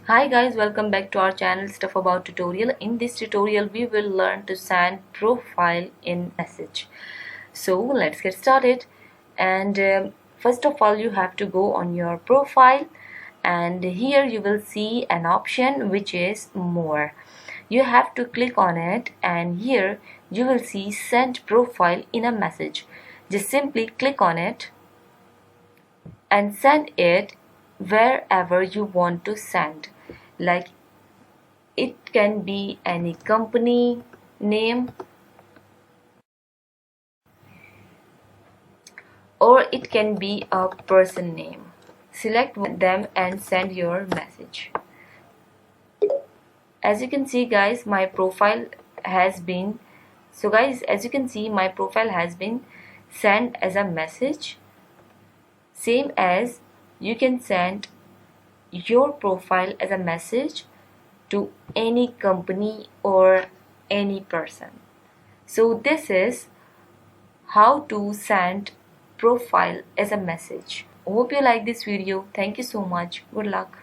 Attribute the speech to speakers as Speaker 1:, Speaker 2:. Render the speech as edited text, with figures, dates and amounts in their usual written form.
Speaker 1: Hi guys, welcome back to our channel Stuff About Tutorial. In this tutorial we will learn to send profile in message. So let's get started. And first of all you have to go on your profile, and here you will see an option which is more. You have to click on it, and here you will see send profile in a message. Just simply click on it and send it wherever you want to send. Like, it can be any company name, or it can be a person name. Select them and send your message. As you can see guys, my profile has been sent as a message. Same as you can send your profile as a message to any company or any person. So this is how to send profile as a message. Hope you like this video. Thank you so much. Good luck.